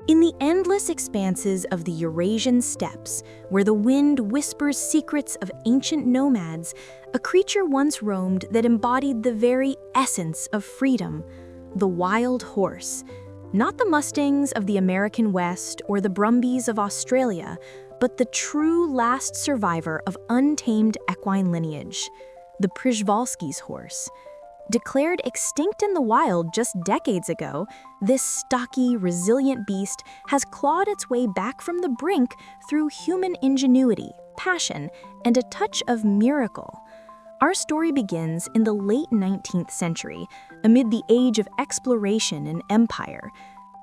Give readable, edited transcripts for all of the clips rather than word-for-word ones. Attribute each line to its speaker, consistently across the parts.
Speaker 1: In the endless expanses of the Eurasian steppes, where the wind whispers secrets of ancient nomads, a creature once roamed that embodied the very essence of freedom: the wild horse. Not the Mustangs of the American West or the Brumbies of Australia, but the true last survivor of untamed equine lineage, the Przewalski's horse. Declared extinct in the wild just decades ago, this stocky, resilient beast has clawed its way back from the brink through human ingenuity, passion, and a touch of miracle. Our story begins in the late 19th century, amid the age of exploration and empire.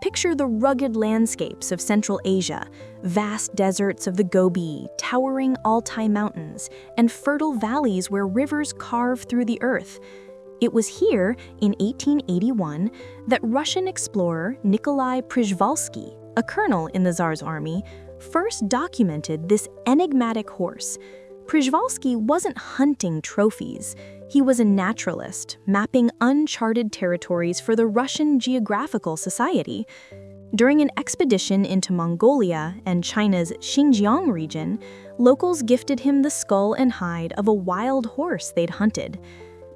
Speaker 1: Picture the rugged landscapes of Central Asia, vast deserts of the Gobi, towering Altai mountains, and fertile valleys where rivers carve through the earth. It was here, in 1881, that Russian explorer Nikolai Przewalski, a colonel in the Tsar's army, first documented this enigmatic horse. Przewalski wasn't hunting trophies. He was a naturalist, mapping uncharted territories for the Russian Geographical Society. During an expedition into Mongolia and China's Xinjiang region, locals gifted him the skull and hide of a wild horse they'd hunted.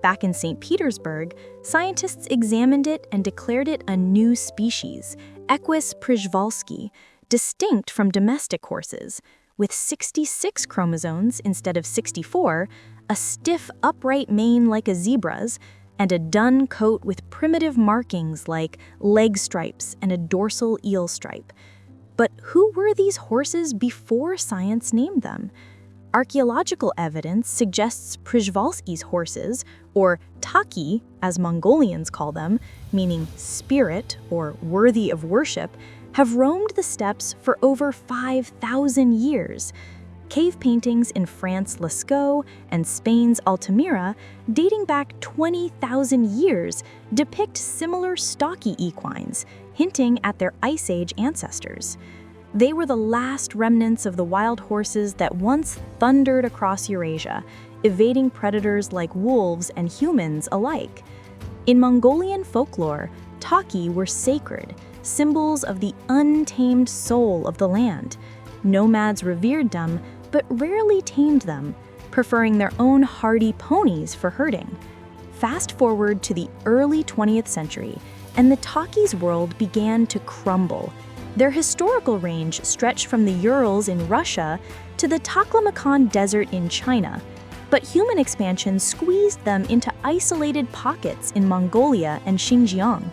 Speaker 1: Back in St. Petersburg, scientists examined it and declared it a new species, Equus przewalski, distinct from domestic horses. With 66 chromosomes instead of 64, a stiff, upright mane like a zebra's, and a dun coat with primitive markings like leg stripes and a dorsal eel stripe. But who were these horses before science named them? Archaeological evidence suggests Przewalski's horses, or taki, as Mongolians call them, meaning spirit or worthy of worship, have roamed the steppes for over 5,000 years. Cave paintings in France's Lascaux and Spain's Altamira, dating back 20,000 years, depict similar stocky equines, hinting at their Ice Age ancestors. They were the last remnants of the wild horses that once thundered across Eurasia, evading predators like wolves and humans alike. In Mongolian folklore, taki were sacred, symbols of the untamed soul of the land. Nomads revered them, but rarely tamed them, preferring their own hardy ponies for herding. Fast forward to the early 20th century, and the taki's world began to crumble. Their historical range stretched from the Urals in Russia to the Taklamakan Desert in China, but human expansion squeezed them into isolated pockets in Mongolia and Xinjiang.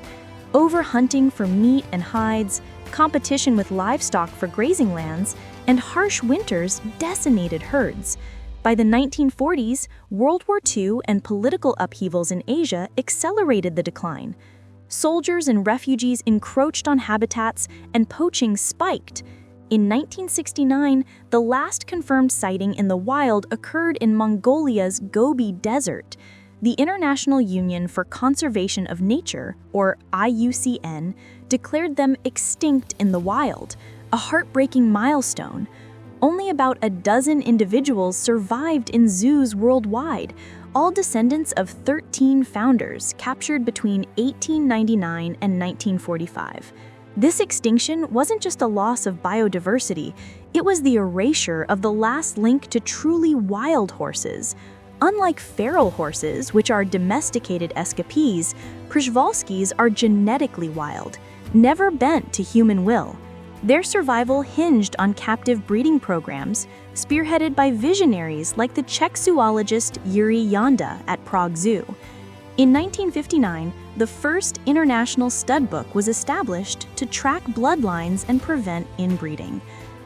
Speaker 1: Overhunting for meat and hides, competition with livestock for grazing lands, and harsh winters decimated herds. By the 1940s, World War II and political upheavals in Asia accelerated the decline. Soldiers and refugees encroached on habitats, and poaching spiked. In 1969, the last confirmed sighting in the wild occurred in Mongolia's Gobi Desert. The International Union for Conservation of Nature, or IUCN, declared them extinct in the wild, a heartbreaking milestone. Only about a dozen individuals survived in zoos worldwide, all descendants of 13 founders captured between 1899 and 1945. This extinction wasn't just a loss of biodiversity, it was the erasure of the last link to truly wild horses. Unlike feral horses, which are domesticated escapees, Przewalskis are genetically wild, never bent to human will. Their survival hinged on captive breeding programs, spearheaded by visionaries like the Czech zoologist Yuri Yanda at Prague Zoo. In 1959, the first international stud book was established to track bloodlines and prevent inbreeding.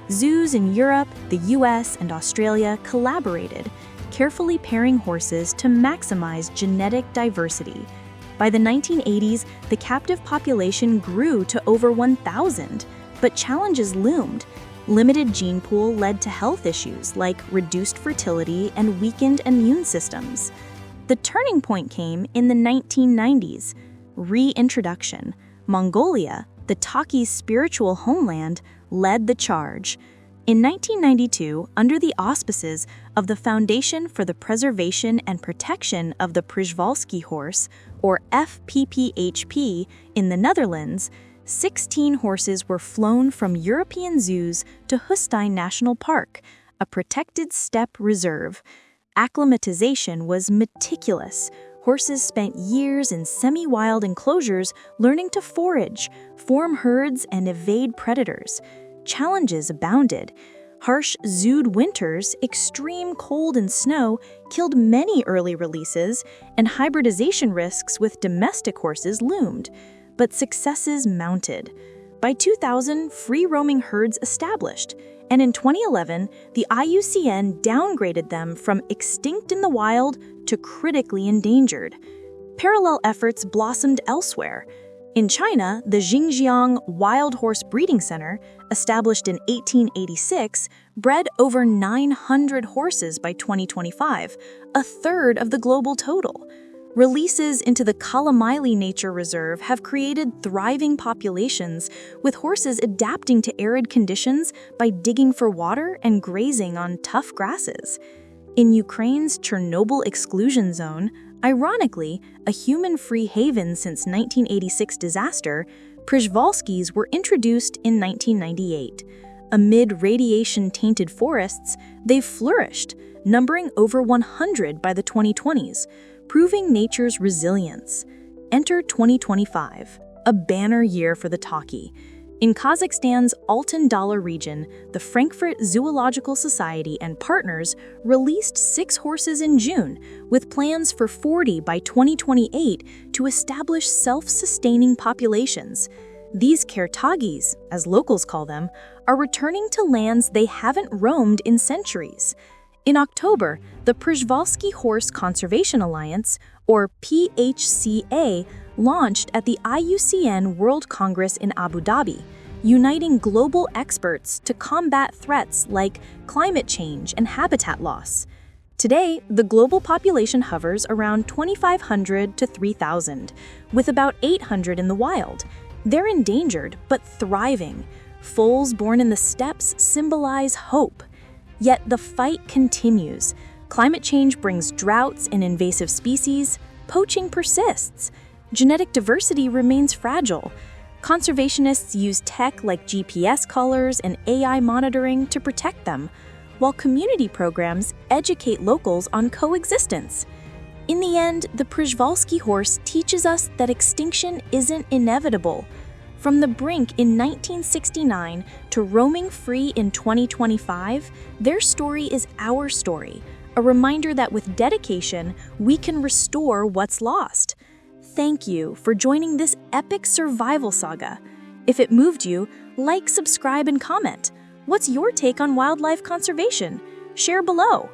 Speaker 1: Zoos in Europe, the US, and Australia collaborated, carefully pairing horses to maximize genetic diversity. By the 1980s, the captive population grew to over 1,000. But challenges loomed. Limited gene pool led to health issues like reduced fertility and weakened immune systems. The turning point came in the 1990s. Reintroduction. Mongolia, the taki's spiritual homeland, led the charge. In 1992, under the auspices of the Foundation for the Preservation and Protection of the Przewalski Horse, or FPPHP, in the Netherlands, 16 horses were flown from European zoos to Holstein National Park, a protected steppe reserve. Acclimatization was meticulous. Horses spent years in semi-wild enclosures learning to forage, form herds, and evade predators. Challenges abounded. Harsh zooed winters, extreme cold and snow killed many early releases, and hybridization risks with domestic horses loomed. But successes mounted. By 2000, free-roaming herds established, and in 2011, the IUCN downgraded them from extinct in the wild to critically endangered. Parallel efforts blossomed elsewhere. In China, the Xinjiang Wild Horse Breeding Center, established in 1886, bred over 900 horses by 2025, a third of the global total. Releases into the Kalamaili Nature Reserve have created thriving populations, with horses adapting to arid conditions by digging for water and grazing on tough grasses. In Ukraine's Chernobyl exclusion zone, ironically, a human-free haven since 1986 disaster, Przewalskis were introduced in 1998. Amid radiation-tainted forests, they've flourished, numbering over 100 by the 2020s, proving nature's resilience. Enter 2025, a banner year for the talkie. In Kazakhstan's Altyn-Dala region, the Frankfurt Zoological Society and partners released 6 horses in June, with plans for 40 by 2028 to establish self-sustaining populations. These kertagis, as locals call them, are returning to lands they haven't roamed in centuries. In October, the Przewalski Horse Conservation Alliance, or PHCA, launched at the IUCN World Congress in Abu Dhabi, uniting global experts to combat threats like climate change and habitat loss. Today, the global population hovers around 2,500 to 3,000, with about 800 in the wild. They're endangered but thriving. Foals born in the steppes symbolize hope. Yet the fight continues. Climate change brings droughts and invasive species. Poaching persists. Genetic diversity remains fragile. Conservationists use tech like GPS collars and AI monitoring to protect them, while community programs educate locals on coexistence. In the end, the Przewalski horse teaches us that extinction isn't inevitable. From the brink in 1969 to roaming free in 2025, their story is our story, a reminder that with dedication, we can restore what's lost. Thank you for joining this epic survival saga. If it moved you, like, subscribe, and comment. What's your take on wildlife conservation? Share below.